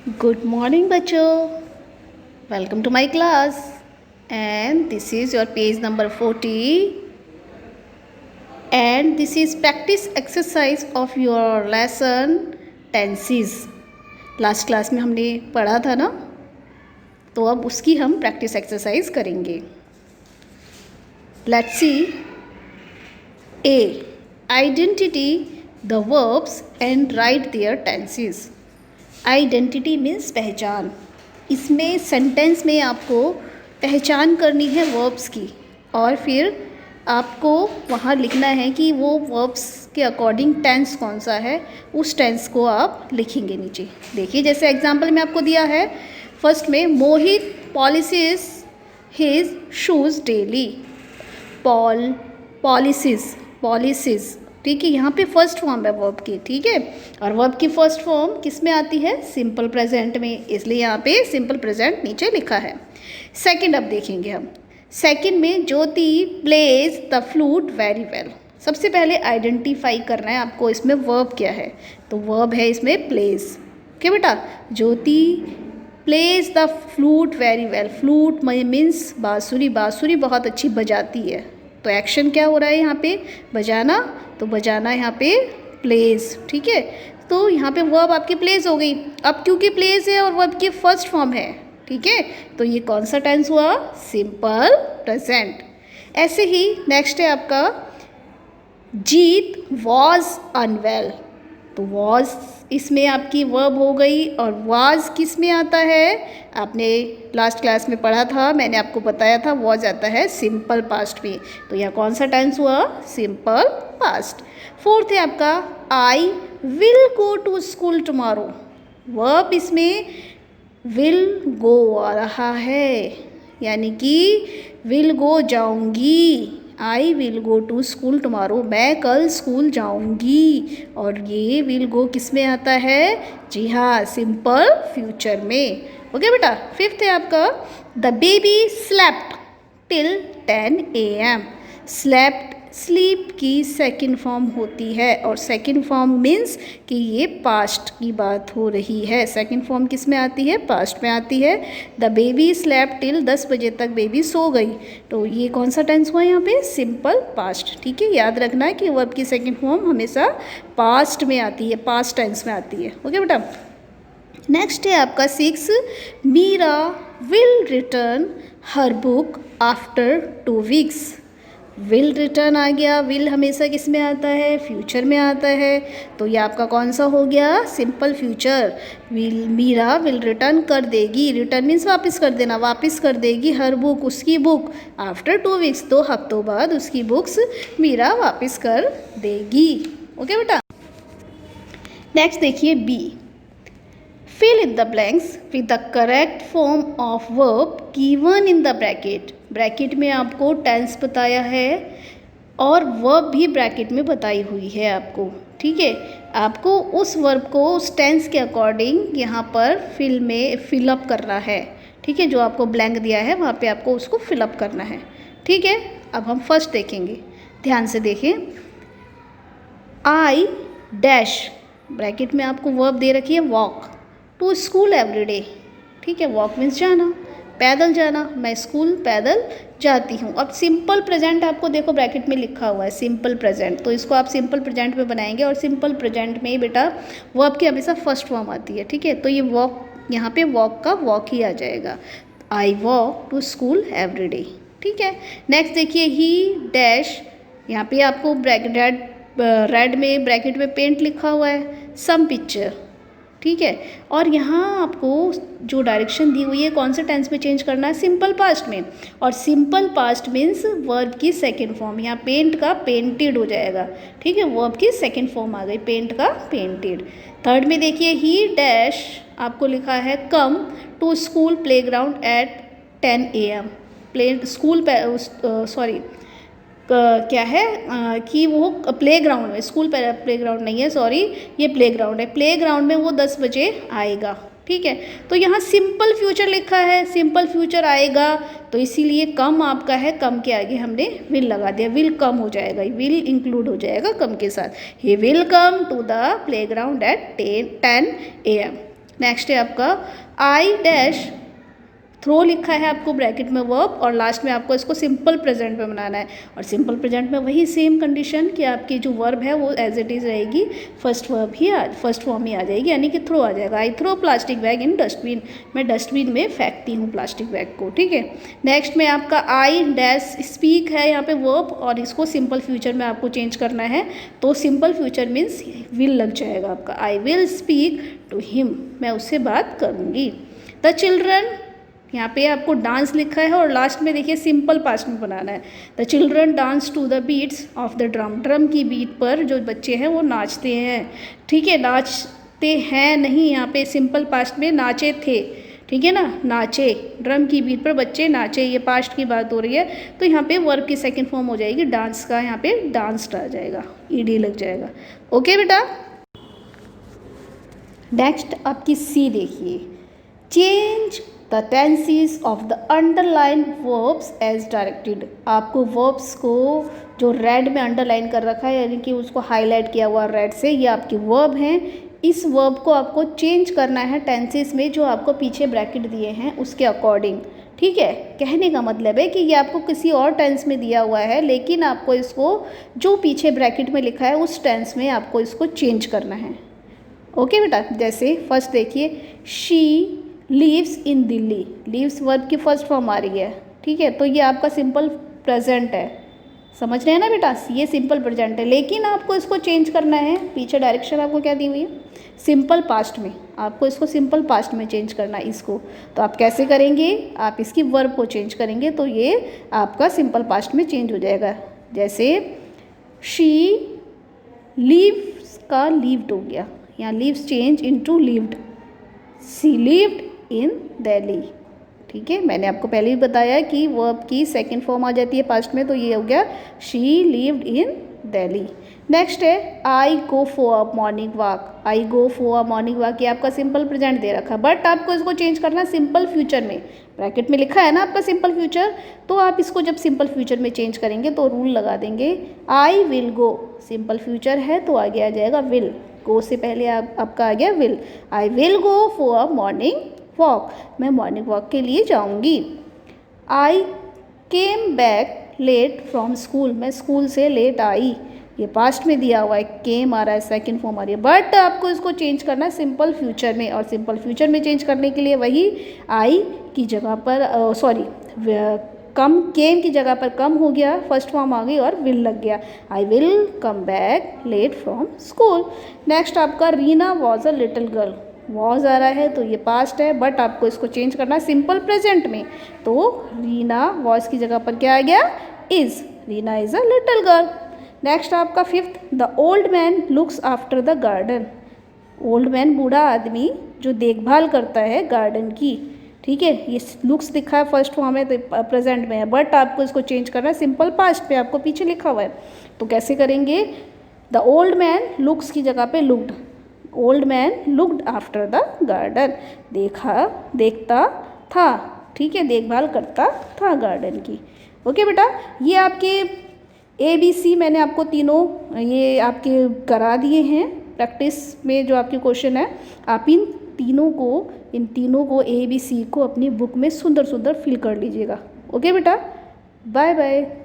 Good morning, बच्चों. Welcome to my class. And this is your page number 40. And this is practice exercise of your lesson tenses. Last class में हमने पढ़ा था ना, तो अब उसकी हम प्रैक्टिस एक्सरसाइज करेंगे. Let's see. A. Identity the verbs and write their tenses. Identity means पहचान. इसमें सेंटेंस में आपको पहचान करनी है वर्ब्स की और फिर आपको वहाँ लिखना है कि वो वर्ब्स के अकॉर्डिंग टेंस कौन सा है, उस टेंस को आप लिखेंगे नीचे. देखिए जैसे एग्जांपल में आपको दिया है. फर्स्ट में Mohit polishes his shoes daily. Polishes ठीक है, यहाँ पे फर्स्ट फॉर्म है वर्ब की. ठीक है, और वर्ब की फर्स्ट फॉर्म किस में आती है? सिंपल प्रेजेंट में, इसलिए यहाँ पे सिंपल प्रेजेंट नीचे लिखा है. सेकंड अब देखेंगे हम. सेकंड में Jyoti plays the flute very well. सबसे पहले आइडेंटिफाई करना है आपको इसमें वर्ब क्या है. तो वर्ब है इसमें प्लेज. ओके बेटा, Jyoti plays the flute very well. Flute means बांसुरी. बांसुरी बहुत अच्छी बजाती है. तो एक्शन क्या हो रहा है यहाँ पे? बजाना. तो बजाना यहाँ पे प्लेज. ठीक है, तो यहाँ पे वर्ब आपकी प्लेज हो गई. अब क्योंकि प्लेज है और वर्ब की फर्स्ट फॉर्म है, ठीक है, तो ये कौन सा टेंस हुआ? Simple present. ऐसे ही नेक्स्ट है आपका जीत वॉज अनवेल. तो वॉज इसमें आपकी वर्ब हो गई और वाज किस में आता है? आपने लास्ट क्लास में पढ़ा था, मैंने आपको बताया था वॉज आता है सिंपल पास्ट में. तो यह कौन सा टेंस हुआ? Simple past. फोर्थ है आपका I will go to school tomorrow. Verb इसमें विल गो आ रहा है, यानी कि विल गो जाऊंगी. I will go to school tomorrow, मैं कल स्कूल जाऊंगी. और ये विल गो किस में आता है? जी हाँ, सिंपल फ्यूचर में. ओके बेटा. फिफ्थ है आपका the baby slept till 10 AM. Slept sleep की सेकंड फॉर्म होती है और सेकंड फॉर्म मीन्स कि ये पास्ट की बात हो रही है. सेकंड फॉर्म किस में आती है? पास्ट में आती है. द बेबी स्लेप्ट टिल 10 बजे तक बेबी सो गई. तो ये कौन सा टेंस हुआ यहाँ पे? Simple past. ठीक है, याद रखना है कि वर्ब की सेकंड फॉर्म हमेशा पास्ट में आती है, पास्ट टेंस में आती है. ओके बेटा. नेक्स्ट है आपका 6 Meera will return her book after 2 weeks. Will return आ गया. विल हमेशा किस में आता है? फ्यूचर में आता है. तो ये आपका कौन सा हो गया? Simple future. Will Meera will return कर देगी. रिटर्न मीन्स वापस कर देना. वापस कर देगी हर बुक, उसकी बुक. आफ्टर 2 weeks 2 हफ्तों बाद उसकी बुक्स मीरा वापस कर देगी. ओके बेटा. नेक्स्ट देखिए B. Fill in the blanks with the correct form of verb given in the bracket. Bracket में आपको टेंस बताया है और वर्ब भी ब्रैकेट में बताई हुई है आपको. ठीक है, आपको उस वर्ब को उस टेंस के अकॉर्डिंग यहाँ पर फिलअप करना है. ठीक है, जो आपको ब्लैंक दिया है वहाँ पे आपको उसको फिलअप करना है. ठीक है, अब हम फर्स्ट देखेंगे. ध्यान से देखें. आई डैश, ब्रैकेट में आपको वर्ब दे रखी है walk to school every day. ठीक है, वॉक मीन्स जाना, पैदल जाना. मैं स्कूल पैदल जाती हूँ. अब सिंपल प्रेजेंट आपको देखो ब्रैकेट में लिखा हुआ है सिंपल प्रेजेंट, तो इसको आप सिंपल प्रेजेंट में बनाएंगे और सिंपल प्रेजेंट में ही बेटा वर्ब की हमेशा फर्स्ट फॉर्म आती है. ठीक है, तो ये वॉक, यहाँ पे वॉक का वॉक ही आ जाएगा. I walk to school every day. ठीक है. नेक्स्ट देखिए ही डैश. यहाँ पे आपको रेड में ब्रैकेट में पेंट लिखा हुआ है सम पिक्चर. ठीक है, और यहाँ आपको जो डायरेक्शन दी हुई है कौन से टेंस में चेंज करना है? सिंपल पास्ट में. और सिंपल पास्ट मीन्स वर्ब की सेकंड फॉर्म. यहाँ पेंट का पेंटेड हो जाएगा. ठीक है, वर्ब की सेकंड फॉर्म आ गई पेंट का पेंटेड. थर्ड में देखिए ही डैश आपको लिखा है come to school playground at 10 AM. क्या है कि वो प्लेग्राउंड में, स्कूल प्लेग्राउंड नहीं है, सॉरी, ये प्लेग्राउंड है. प्लेग्राउंड में वो 10 बजे आएगा. ठीक है, तो यहाँ सिंपल फ्यूचर लिखा है, सिंपल फ्यूचर आएगा, तो इसीलिए कम आपका है. कम के आगे हमने विल लगा दिया. विल कम हो जाएगा, विल इंक्लूड हो जाएगा कम के साथ. He will come to the playground at 10 AM. Next है आपका आई डैश थ्रो लिखा है आपको ब्रैकेट में वर्ब, और लास्ट में आपको इसको सिंपल प्रेजेंट में बनाना है। और सिंपल प्रेजेंट में वही सेम कंडीशन कि आपकी जो वर्ब है वो एज इट इज़ रहेगी, फर्स्ट फॉर्म ही आ जाएगी, यानी कि थ्रो आ जाएगा। I throw plastic bag in dustbin, मैं डस्टबिन में फेंकती हूँ प्लास्टिक बैग को, ठीक है। नेक्स्ट में आपका आई डैश स्पीक है यहाँ पे वर्ब, और इसको सिंपल फ्यूचर में आपको चेंज करना है, तो सिंपल फ्यूचर मीन्स विल लग जाएगा आपका। I will speak to him, मैं उससे बात करूँगी। द चिल्ड्रन, यहाँ पे आपको डांस लिखा है और लास्ट में देखिए सिंपल पास्ट में बनाना है। The children dance to the beats of the drum, drum की बीट पर जो बच्चे हैं वो नाचते हैं, ठीक है। नाचते हैं नहीं, यहाँ पे सिंपल पास्ट में नाचे थे, ठीक है ना, नाचे, ड्रम की बीट पर बच्चे नाचे, ये पास्ट की बात हो रही है। तो यहाँ पे वर्ब की सेकंड फॉर्म हो जाएगी डांस का, यहाँ पे डांस्ड आ जाएगा, ईडी लग जाएगा। ओके बेटा। नेक्स्ट आपकी सी देखिए, change the tenses of the underline verbs as directed. आपको वर्ब्स को जो रेड में अंडरलाइन कर रखा है, यानी कि उसको हाईलाइट किया हुआ रेड से, ये आपकी वर्ब हैं। इस वर्ब को आपको चेंज करना है टेंसेस में, जो आपको पीछे ब्रैकेट दिए हैं उसके अकॉर्डिंग, ठीक है। कहने का मतलब है कि ये आपको किसी और टेंस में दिया हुआ है, लेकिन आपको इसको जो पीछे ब्रैकेट में लिखा है उस टेंस में आपको इसको चेंज करना है। ओके बेटा। जैसे फर्स्ट देखिए, she leaves in Delhi, leaves verb की फर्स्ट फॉर्म आ रही है, ठीक है। तो ये आपका सिंपल प्रेजेंट है, समझ रहे हैं ना बेटा, ये सिंपल प्रेजेंट है, लेकिन आपको इसको चेंज करना है। पीछे डायरेक्शन आपको क्या दी हुई है, सिंपल पास्ट में, आपको इसको सिंपल पास्ट में चेंज करना है इसको। तो आप कैसे करेंगे, आप इसकी वर्ब को चेंज करेंगे तो ये आपका सिंपल पास्ट में चेंज हो जाएगा। जैसे शी लीव्स का लीव्ड हो गया, यहाँ लीव्स चेंज इनटू लीव्ड, सी लीव्ड इन दिल्ली, ठीक है। मैंने आपको पहले ही बताया कि वर्ब की सेकंड फॉर्म आ जाती है पास्ट में, तो ये हो गया she lived in Delhi. Next है I go for a morning walk, I go for a morning walk, ये आपका सिंपल प्रेजेंट दे रखा है, बट आपको इसको चेंज करना सिंपल फ्यूचर में। ब्रैकेट में लिखा है ना आपका सिंपल फ्यूचर, तो आप इसको जब सिंपल फ्यूचर में चेंज करेंगे तो रूल लगा देंगे, आई विल गो, सिंपल फ्यूचर है तो आगे आ जाएगा विल, गो से पहले आपका आ गया will. I will go for a morning walk, मैं मॉर्निंग वॉक के लिए जाऊंगी। I came back late from school, मैं स्कूल से लेट आई, ये पास्ट में दिया हुआ है, केम आ रहा है, सेकंड फॉर्म आ रही है, बट आपको इसको चेंज करना है सिंपल फ्यूचर में। और सिंपल फ्यूचर में चेंज करने के लिए वही आई की जगह पर कम, केम की जगह पर कम हो गया, फर्स्ट फॉर्म आ गई और विल लग गया, I will come back late from school. Next आपका Reena was a little girl, was आ रहा है तो ये पास्ट है, बट आपको इसको चेंज करना है सिंपल प्रेजेंट में, तो रीना वॉज की जगह पर क्या आ गया, is, Reena is a little girl. Next आपका fifth, the old man looks after the garden, old man बूढ़ा आदमी जो देखभाल करता है गार्डन की, ठीक है। ये लुक्स दिखा है फर्स्ट फॉर्म है तो प्रेजेंट में है, बट आपको इसको चेंज करना है सिंपल पास्ट पे, आपको पीछे लिखा हुआ है, तो कैसे करेंगे, द ओल्ड मैन लुक्स की जगह पे looked, old man looked after the garden, देखता था, ठीक है, देखभाल करता था गार्डन की। ओके बेटा, ये आपके ABC मैंने आपको तीनों ये आपके करा दिए हैं प्रैक्टिस में, जो आपके क्वेश्चन है आप इन तीनों को ABC को अपनी बुक में सुंदर सुंदर फिल कर लीजिएगा। ओके बेटा, बाय बाय।